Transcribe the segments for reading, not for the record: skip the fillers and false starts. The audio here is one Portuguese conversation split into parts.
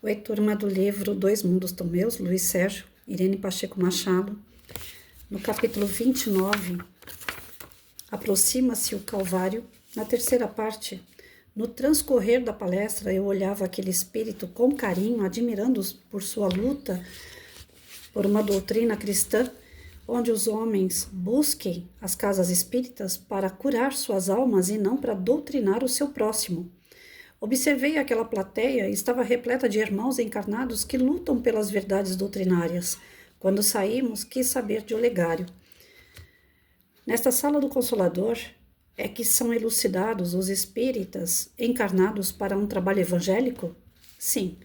Oi, turma do livro Dois Mundos Tão Meus, Luiz Sérgio, Irene Pacheco Machado. No capítulo 29, aproxima-se o Calvário. Na terceira parte, no transcorrer da palestra, eu olhava aquele espírito com carinho, admirando-os por sua luta por uma doutrina cristã, onde os homens busquem as casas espíritas para curar suas almas e não para doutrinar o seu próximo. Observei aquela plateia e estava repleta de irmãos encarnados que lutam pelas verdades doutrinárias. Quando saímos, quis saber de Olegário. Nesta sala do Consolador é que são elucidados os espíritas encarnados para um trabalho evangélico? Sim,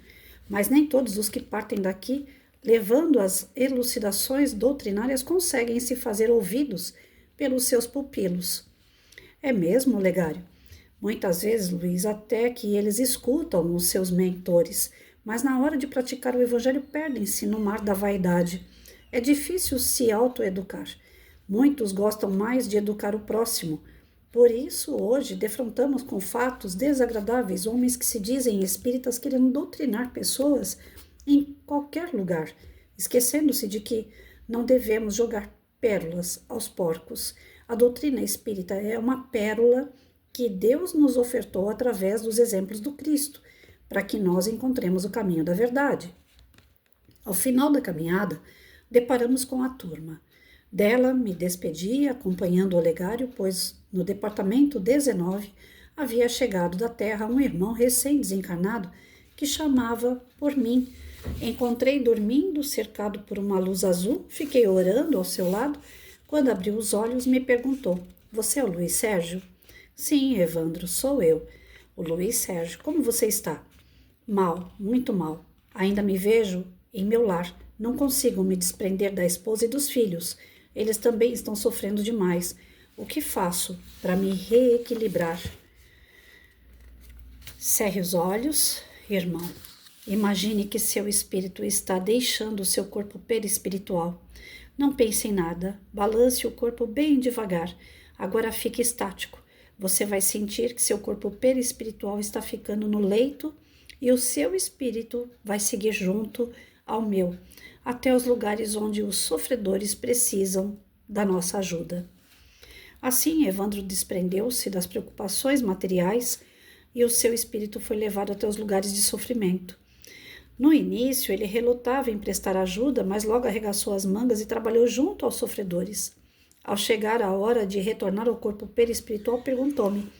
mas nem todos os que partem daqui, levando as elucidações doutrinárias, conseguem se fazer ouvidos pelos seus pupilos. É mesmo, Olegário? Muitas vezes, Luiz, até que eles escutam os seus mentores, mas na hora de praticar o evangelho perdem-se no mar da vaidade. É difícil se autoeducar. Muitos gostam mais de educar o próximo. Por isso, hoje, defrontamos com fatos desagradáveis homens que se dizem espíritas querendo doutrinar pessoas em qualquer lugar, esquecendo-se de que não devemos jogar pérolas aos porcos. A doutrina espírita é uma pérola que Deus nos ofertou através dos exemplos do Cristo, para que nós encontremos o caminho da verdade. Ao final da caminhada, deparamos com a turma. Dela me despedi, acompanhando o Olegário, pois no departamento 19 havia chegado da terra um irmão recém-desencarnado que chamava por mim. Encontrei dormindo, cercado por uma luz azul, fiquei orando ao seu lado. Quando abriu os olhos, me perguntou: "Você é o Luiz Sérgio?" "Sim, Evandro, sou eu." "O Luiz Sérgio, como você está?" "Mal, muito mal. Ainda me vejo em meu lar. Não consigo me desprender da esposa e dos filhos. Eles também estão sofrendo demais. O que faço para me reequilibrar?" Cerre os olhos, irmão. Imagine que seu espírito está deixando o seu corpo perispiritual. Não pense em nada. Balance o corpo bem devagar. Agora fique estático. Você vai sentir que seu corpo perispiritual está ficando no leito e o seu espírito vai seguir junto ao meu, até os lugares onde os sofredores precisam da nossa ajuda. Assim, Evandro desprendeu-se das preocupações materiais e o seu espírito foi levado até os lugares de sofrimento. No início, ele relutava em prestar ajuda, mas logo arregaçou as mangas e trabalhou junto aos sofredores. Ao chegar a hora de retornar ao corpo perispiritual, perguntou-me: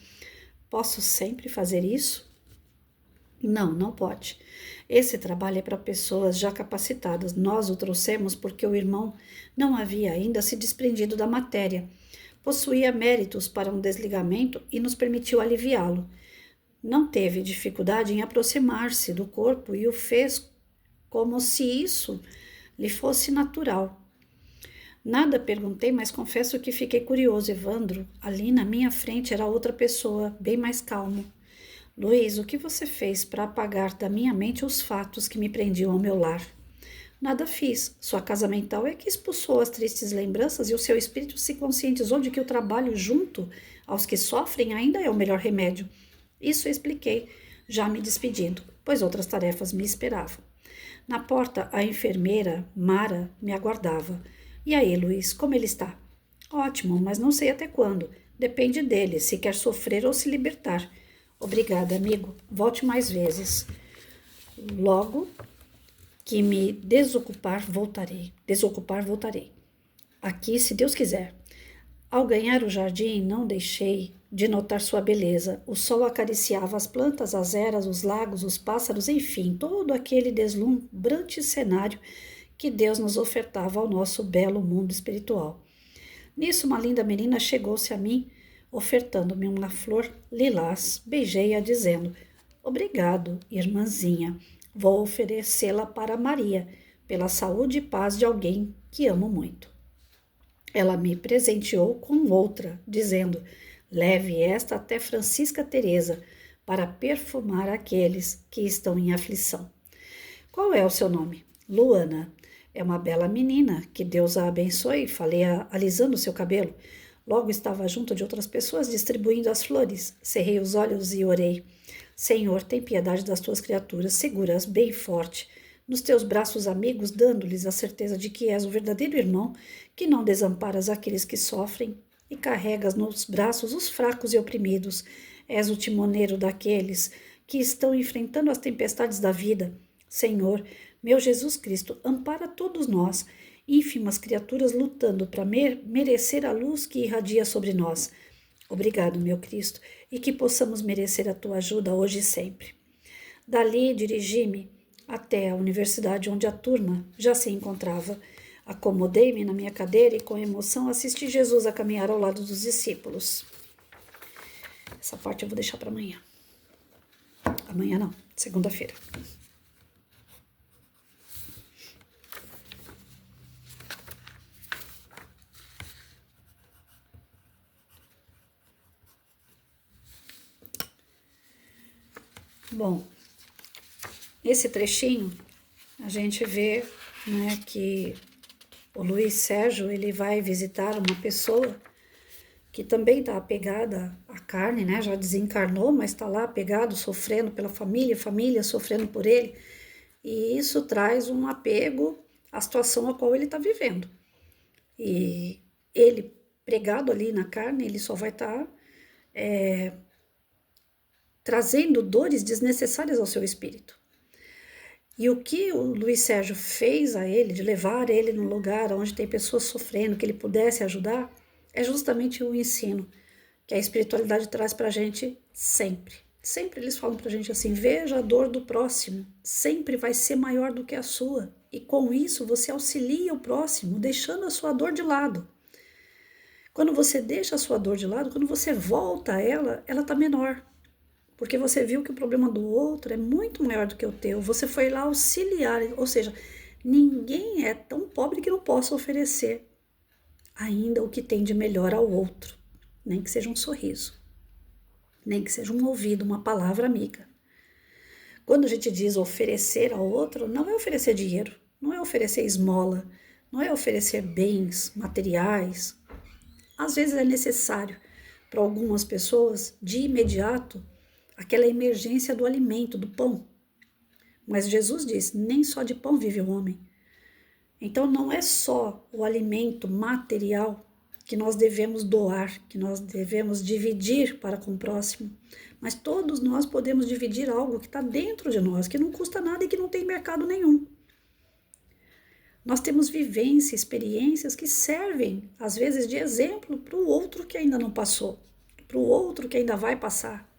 "Posso sempre fazer isso?" "Não, não pode. Esse trabalho é para pessoas já capacitadas. Nós o trouxemos porque o irmão não havia ainda se desprendido da matéria. Possuía méritos para um desligamento e nos permitiu aliviá-lo. Não teve dificuldade em aproximar-se do corpo e o fez como se isso lhe fosse natural. Nada perguntei, mas confesso que fiquei curioso. Evandro, ali na minha frente era outra pessoa, bem mais calmo. "Luiz, o que você fez para apagar da minha mente os fatos que me prendiam ao meu lar?" "Nada fiz. Sua casa mental é que expulsou as tristes lembranças e o seu espírito se conscientizou de que o trabalho junto aos que sofrem ainda é o melhor remédio. Isso eu expliquei, já me despedindo, pois outras tarefas me esperavam. Na porta, a enfermeira, Mara, me aguardava. "E aí, Luiz, como ele está?" "Ótimo, mas não sei até quando. Depende dele, se quer sofrer ou se libertar." "Obrigada, amigo. Volte mais vezes." "Logo que me desocupar, voltarei. Aqui, se Deus quiser." Ao ganhar o jardim, não deixei de notar sua beleza. O sol acariciava as plantas, as eras, os lagos, os pássaros, enfim, todo aquele deslumbrante cenário que Deus nos ofertava ao nosso belo mundo espiritual. Nisso, uma linda menina chegou-se a mim, ofertando-me uma flor lilás. Beijei-a, dizendo: "Obrigado, irmãzinha. Vou oferecê-la para Maria, pela saúde e paz de alguém que amo muito." Ela me presenteou com outra, dizendo: "Leve esta até Francisca Teresa, para perfumar aqueles que estão em aflição." "Qual é o seu nome?" "Luana." "É uma bela menina, que Deus a abençoe." Falei, alisando seu cabelo. Logo estava junto de outras pessoas distribuindo as flores. Cerrei os olhos e orei: Senhor, tem piedade das tuas criaturas, segura-as bem forte nos teus braços amigos, dando-lhes a certeza de que és o verdadeiro irmão, que não desamparas aqueles que sofrem e carregas nos braços os fracos e oprimidos. És o timoneiro daqueles que estão enfrentando as tempestades da vida. Senhor, meu Jesus Cristo, ampara todos nós, ínfimas criaturas lutando para merecer a luz que irradia sobre nós. Obrigado, meu Cristo, e que possamos merecer a tua ajuda hoje e sempre. Dali dirigi-me até a universidade onde a turma já se encontrava. Acomodei-me na minha cadeira e com emoção assisti Jesus a caminhar ao lado dos discípulos. Essa parte eu vou deixar para amanhã. Amanhã não, segunda-feira. Bom, nesse trechinho a gente vê, né, que o Luiz Sérgio ele vai visitar uma pessoa que também está apegada à carne, né, já desencarnou, mas está lá apegado, sofrendo pela família, família sofrendo por ele, e isso traz um apego à situação a qual ele está vivendo. E ele, pregado ali na carne, ele só vai estar trazendo dores desnecessárias ao seu espírito. E o que o Luiz Sérgio fez a ele, de levar ele num lugar onde tem pessoas sofrendo, que ele pudesse ajudar, é justamente o ensino que a espiritualidade traz pra gente sempre. Sempre eles falam pra gente assim, veja a dor do próximo, sempre vai ser maior do que a sua. E com isso você auxilia o próximo, deixando a sua dor de lado. Quando você deixa a sua dor de lado, quando você volta a ela, ela tá menor. Porque você viu que o problema do outro é muito maior do que o teu. Você foi lá auxiliar, ou seja, ninguém é tão pobre que não possa oferecer ainda o que tem de melhor ao outro. Nem que seja um sorriso, nem que seja um ouvido, uma palavra amiga. Quando a gente diz oferecer ao outro, não é oferecer dinheiro, não é oferecer esmola, não é oferecer bens materiais. Às vezes é necessário para algumas pessoas, de imediato, aquela emergência do alimento, do pão. Mas Jesus disse, nem só de pão vive o homem. Então não é só o alimento material que nós devemos doar, que nós devemos dividir para com o próximo, mas todos nós podemos dividir algo que está dentro de nós, que não custa nada e que não tem mercado nenhum. Nós temos vivências, experiências que servem, às vezes, de exemplo para o outro que ainda não passou, para o outro que ainda vai passar.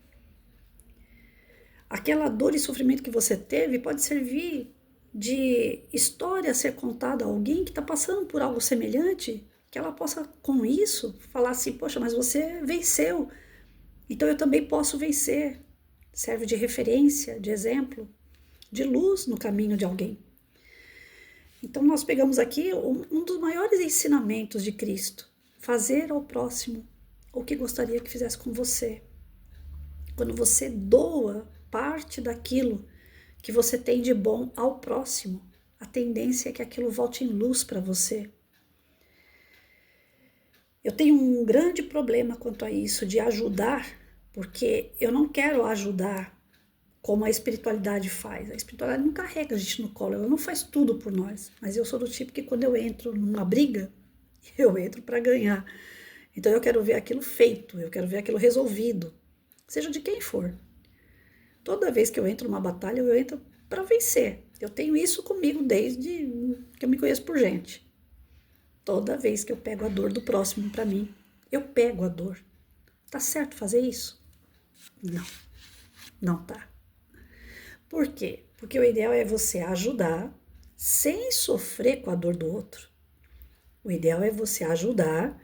Aquela dor e sofrimento que você teve pode servir de história a ser contada a alguém que está passando por algo semelhante, que ela possa, com isso, falar assim, poxa, mas você venceu, então eu também posso vencer. Serve de referência, de exemplo, de luz no caminho de alguém. Então nós pegamos aqui um dos maiores ensinamentos de Cristo, fazer ao próximo o que gostaria que fizesse com você. Quando você doa parte daquilo que você tem de bom ao próximo, a tendência é que aquilo volte em luz para você. Eu tenho um grande problema quanto a isso, de ajudar, porque eu não quero ajudar como a espiritualidade faz. A espiritualidade não carrega a gente no colo, ela não faz tudo por nós, mas eu sou do tipo que quando eu entro numa briga, eu entro para ganhar. Então eu quero ver aquilo feito, eu quero ver aquilo resolvido, seja de quem for. Toda vez que eu entro numa batalha, eu entro para vencer. Eu tenho isso comigo desde que eu me conheço por gente. Toda vez que eu pego a dor do próximo para mim, eu pego a dor. Tá certo fazer isso? Não, não tá. Por quê? Porque o ideal é você ajudar sem sofrer com a dor do outro. O ideal é você ajudar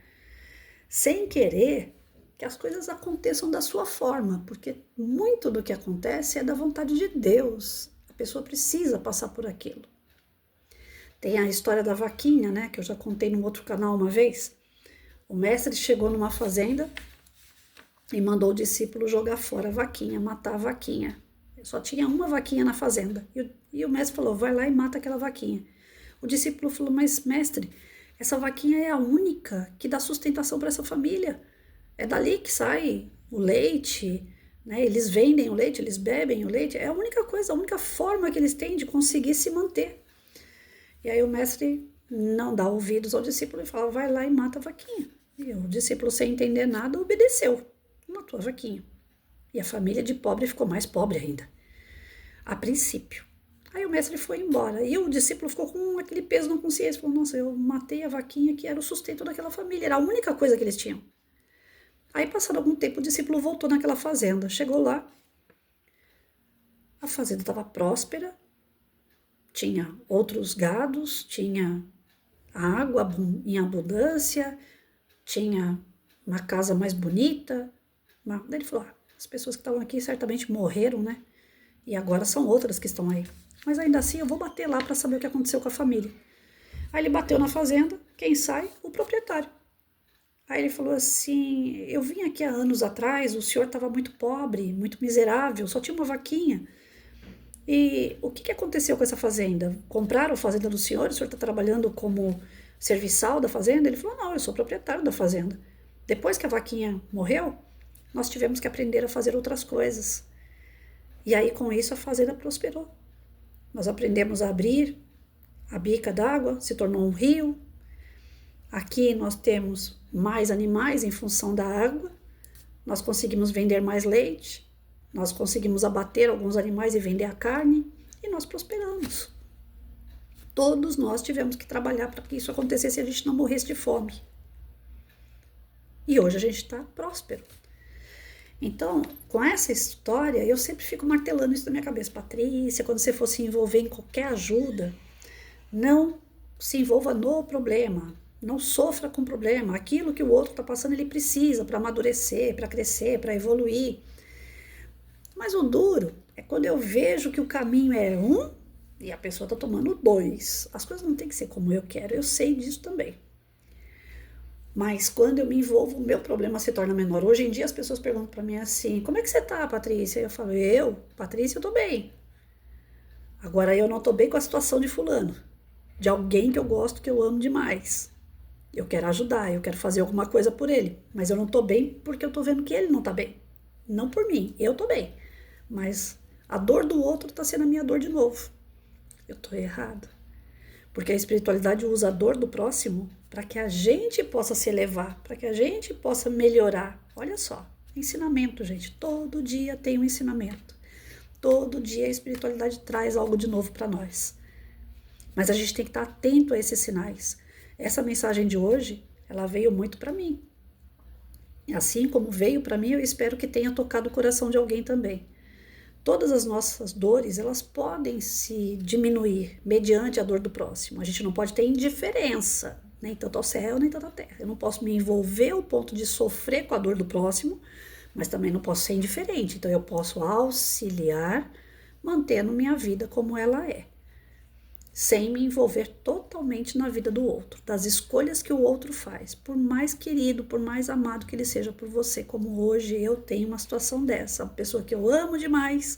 sem querer que as coisas aconteçam da sua forma, porque muito do que acontece é da vontade de Deus. A pessoa precisa passar por aquilo. Tem a história da vaquinha, né, que eu já contei num outro canal uma vez. O mestre chegou numa fazenda e mandou o discípulo jogar fora a vaquinha, matar a vaquinha. Só tinha uma vaquinha na fazenda. E o mestre falou, vai lá e mata aquela vaquinha. O discípulo falou, mas mestre, essa vaquinha é a única que dá sustentação para essa família. É dali que sai o leite, né? Eles vendem o leite, eles bebem o leite, é a única coisa, a única forma que eles têm de conseguir se manter. E aí o mestre não dá ouvidos ao discípulo e fala, vai lá e mata a vaquinha. E o discípulo, sem entender nada, obedeceu, matou a vaquinha. E a família de pobre ficou mais pobre ainda, a princípio. Aí o mestre foi embora e o discípulo ficou com aquele peso na consciência, falou, nossa, eu matei a vaquinha que era o sustento daquela família, era a única coisa que eles tinham. Aí, passado algum tempo, o discípulo voltou naquela fazenda. Chegou lá, a fazenda estava próspera, tinha outros gados, tinha água em abundância, tinha uma casa mais bonita. Daí ele falou, as pessoas que estavam aqui certamente morreram, né? E agora são outras que estão aí. Mas ainda assim eu vou bater lá para saber o que aconteceu com a família. Aí ele bateu na fazenda, quem sai? O proprietário. Aí ele falou assim, eu vim aqui há anos atrás, o senhor estava muito pobre, muito miserável, só tinha uma vaquinha. E o que aconteceu com essa fazenda? Compraram a fazenda do senhor? O senhor está trabalhando como serviçal da fazenda? Ele falou, não, eu sou proprietário da fazenda. Depois que a vaquinha morreu, nós tivemos que aprender a fazer outras coisas. E aí com isso a fazenda prosperou. Nós aprendemos a abrir a bica d'água, se tornou um rio. Aqui nós temos mais animais em função da água, nós conseguimos vender mais leite, nós conseguimos abater alguns animais e vender a carne, e nós prosperamos. Todos nós tivemos que trabalhar para que isso acontecesse e a gente não morresse de fome. E hoje a gente está próspero. Então, com essa história, eu sempre fico martelando isso na minha cabeça. Patrícia, quando você for se envolver em qualquer ajuda, não se envolva no problema. Não sofra com o problema. Aquilo que o outro está passando, ele precisa para amadurecer, para crescer, para evoluir. Mas o duro é quando eu vejo que o caminho é um e a pessoa está tomando dois. As coisas não tem que ser como eu quero, eu sei disso também. Mas quando eu me envolvo, o meu problema se torna menor. Hoje em dia as pessoas perguntam para mim assim, como é que você tá, Patrícia? Eu falo, Patrícia, eu tô bem. Agora eu não tô bem com a situação de fulano, de alguém que eu gosto, que eu amo demais. Eu quero ajudar, eu quero fazer alguma coisa por ele, mas eu não tô bem porque eu tô vendo que ele não tá bem. Não por mim, eu tô bem, mas a dor do outro tá sendo a minha dor de novo. Eu tô errado. Porque a espiritualidade usa a dor do próximo para que a gente possa se elevar, para que a gente possa melhorar. Olha só, ensinamento, gente. Todo dia tem um ensinamento. Todo dia a espiritualidade traz algo de novo para nós. Mas a gente tem que estar atento a esses sinais. Essa mensagem de hoje, ela veio muito para mim. Assim como veio para mim, eu espero que tenha tocado o coração de alguém também. Todas as nossas dores, elas podem se diminuir mediante a dor do próximo. A gente não pode ter indiferença, nem tanto ao céu, nem tanto à terra. Eu não posso me envolver ao ponto de sofrer com a dor do próximo, mas também não posso ser indiferente. Então eu posso auxiliar, mantendo minha vida como ela é, sem me envolver totalmente na vida do outro, das escolhas que o outro faz, por mais querido, por mais amado que ele seja por você, como hoje eu tenho uma situação dessa, uma pessoa que eu amo demais,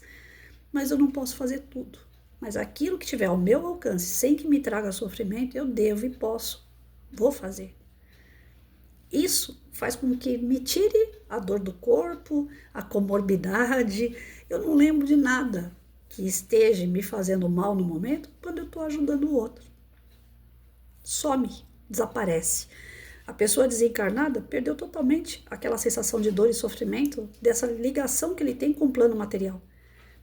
mas eu não posso fazer tudo. Mas aquilo que tiver ao meu alcance, sem que me traga sofrimento, eu devo e posso, vou fazer. Isso faz com que me tire a dor do corpo, a comorbidade, eu não lembro de nada que esteja me fazendo mal no momento quando eu estou ajudando o outro. Some, desaparece. A pessoa desencarnada perdeu totalmente aquela sensação de dor e sofrimento dessa ligação que ele tem com o plano material,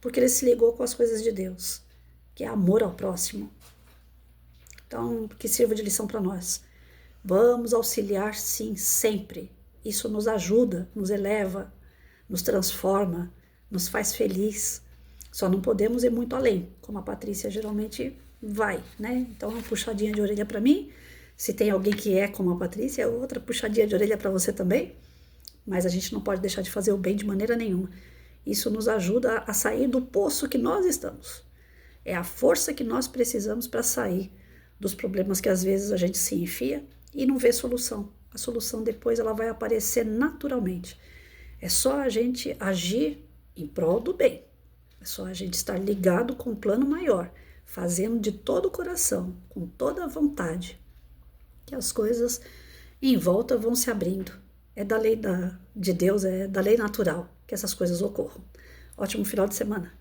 porque ele se ligou com as coisas de Deus, que é amor ao próximo. Então, que sirva de lição para nós. Vamos auxiliar, sim, sempre. Isso nos ajuda, nos eleva, nos transforma, nos faz feliz. Só não podemos ir muito além, como a Patrícia geralmente vai, né? Então, uma puxadinha de orelha para mim. Se tem alguém que é como a Patrícia, outra puxadinha de orelha para você também. Mas a gente não pode deixar de fazer o bem de maneira nenhuma. Isso nos ajuda a sair do poço que nós estamos. É a força que nós precisamos para sair dos problemas que às vezes a gente se enfia e não vê solução. A solução depois ela vai aparecer naturalmente. É só a gente agir em prol do bem. É só a gente estar ligado com um plano maior, fazendo de todo o coração, com toda a vontade, que as coisas em volta vão se abrindo. É da lei de Deus, é da lei natural. que essas coisas ocorram. Ótimo final de semana.